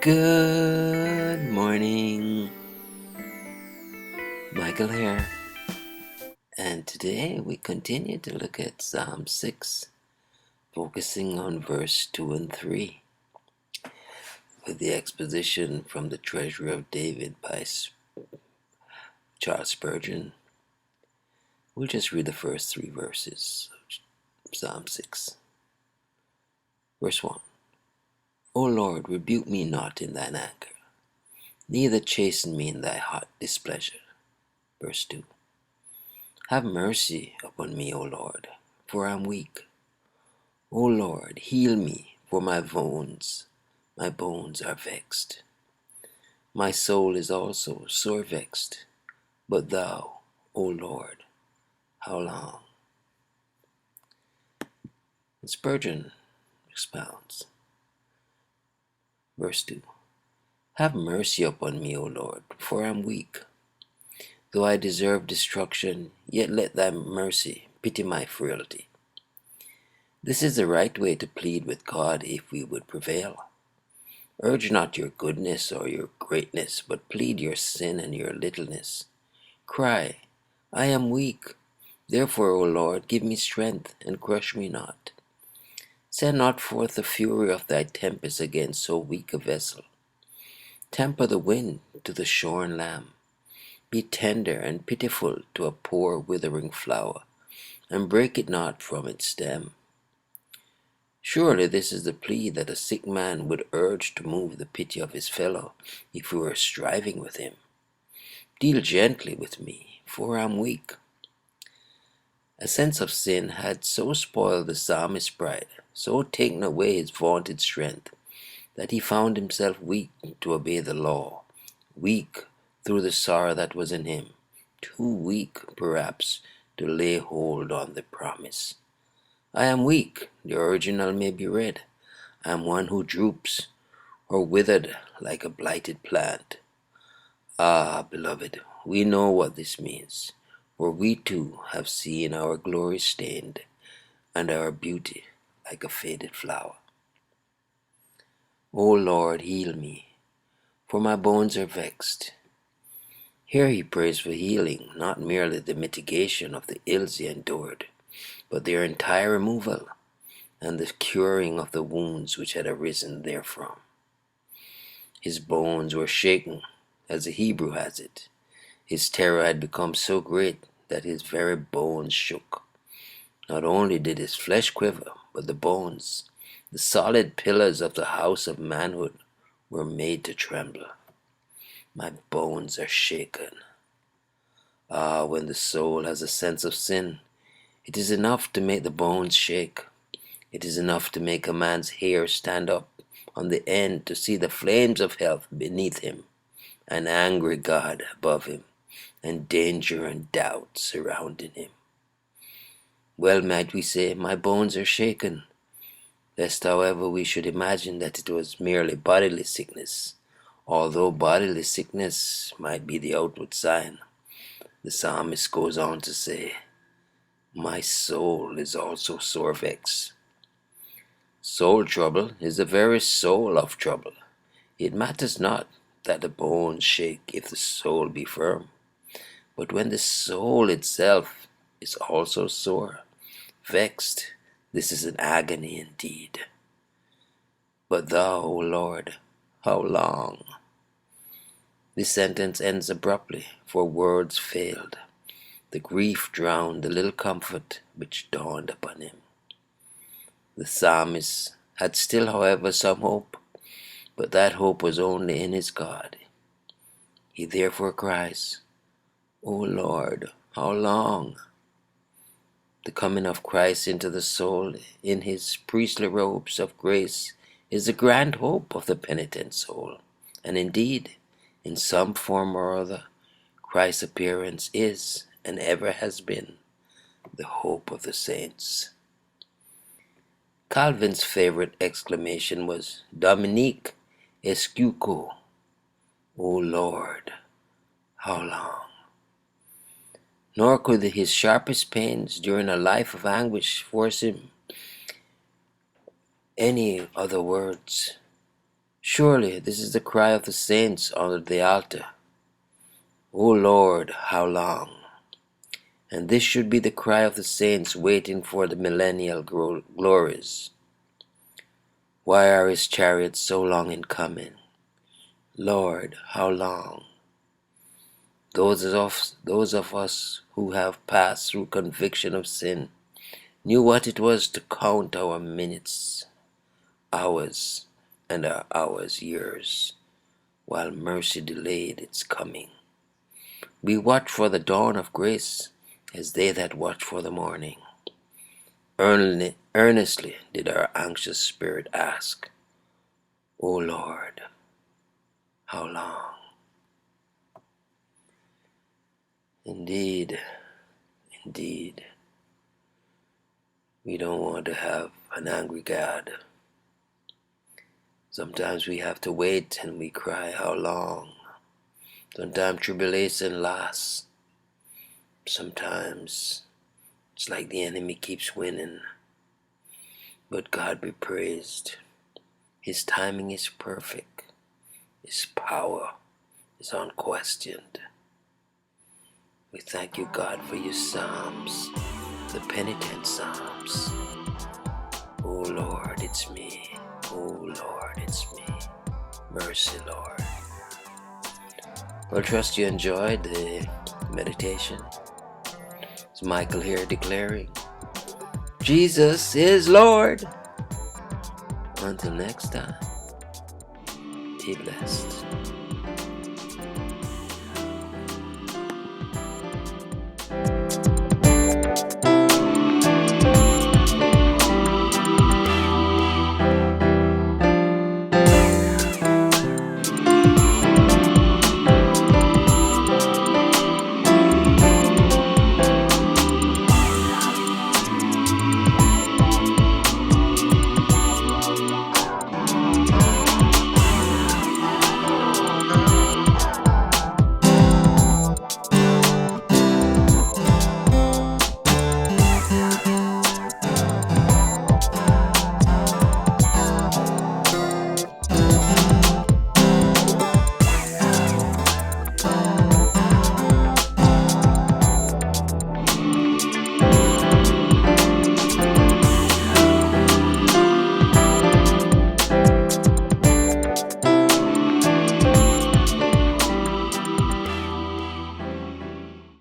Good morning, Michael here, and today we continue to look at Psalm 6, focusing on verse 2 and 3, with the exposition from the Treasury of David by Charles Spurgeon. We'll just read the first 3 verses of Psalm 6. Verse 1. O Lord, rebuke me not in thine anger, neither chasten me in thy hot displeasure. Verse 2. Have mercy upon me, O Lord, for I am weak. O Lord, heal me, for my bones are vexed. My soul is also sore vexed, but thou, O Lord, how long? And Spurgeon expounds. Verse 2. Have mercy upon me, O Lord, for I am weak. Though I deserve destruction, yet let thy mercy pity my frailty. This is the right way to plead with God if we would prevail. Urge not your goodness or your greatness, but plead your sin and your littleness. Cry, I am weak. Therefore, O Lord, give me strength, and crush me not. Send not forth the fury of thy tempest against so weak a vessel. Temper the wind to the shorn lamb. Be tender and pitiful to a poor withering flower, and break it not from its stem. Surely this is the plea that a sick man would urge to move the pity of his fellow if he were striving with him. Deal gently with me, for I am weak. A sense of sin had so spoiled the psalmist's pride, so taken away his vaunted strength, that he found himself weak to obey the law, weak through the sorrow that was in him, too weak, perhaps, to lay hold on the promise. I am weak, the original may be read. I am one who droops or withered like a blighted plant. Ah, beloved, we know what this means, for we too have seen our glory stained and our beauty like a faded flower. O Lord, heal me, for my bones are vexed. Here he prays for healing, not merely the mitigation of the ills he endured, but their entire removal and the curing of the wounds which had arisen therefrom. His bones were shaken, as the Hebrew has it. His terror had become so great that his very bones shook. Not only did his flesh quiver, but the bones, the solid pillars of the house of manhood, were made to tremble. My bones are shaken. Ah, when the soul has a sense of sin, it is enough to make the bones shake. It is enough to make a man's hair stand up on the end to see the flames of hell beneath him, an angry God above him, and danger and doubt surrounding him. Well might we say, my bones are shaken, lest however we should imagine that it was merely bodily sickness, although bodily sickness might be the outward sign. The psalmist goes on to say, my soul is also sore vexed. Soul trouble is the very soul of trouble. It matters not that the bones shake if the soul be firm, but when the soul itself is also sore, vexed, this is an agony indeed. But thou, O Lord, how long? This sentence ends abruptly, for words failed. The grief drowned the little comfort which dawned upon him. The psalmist had still, however, some hope, but that hope was only in his God. He therefore cries, O Lord, how long? The coming of Christ into the soul in his priestly robes of grace is the grand hope of the penitent soul, and indeed, in some form or other, Christ's appearance is and ever has been the hope of the saints. Calvin's favorite exclamation was Dominique escucho, O Lord, how long? Nor could his sharpest pains during a life of anguish force him any other words. Surely this is the cry of the saints under the altar. O Lord, how long? And this should be the cry of the saints waiting for the millennial glories. Why are his chariots so long in coming? Lord, how long? Those of us who have passed through conviction of sin knew what it was to count our minutes, hours, and our hours years, while mercy delayed its coming. We watch for the dawn of grace as they that watch for the morning. Earnestly did our anxious spirit ask, O Lord, how long? Indeed, indeed, we don't want to have an angry God. Sometimes we have to wait and we cry, how long? Sometimes tribulation lasts. Sometimes it's like the enemy keeps winning. But God be praised. His timing is perfect. His power is unquestioned. We thank you, God, for your Psalms, the penitent Psalms. Oh Lord, it's me. Oh Lord, it's me. Mercy, Lord. Well, trust you enjoyed the meditation. It's Michael here declaring, Jesus is Lord. Until next time, be blessed.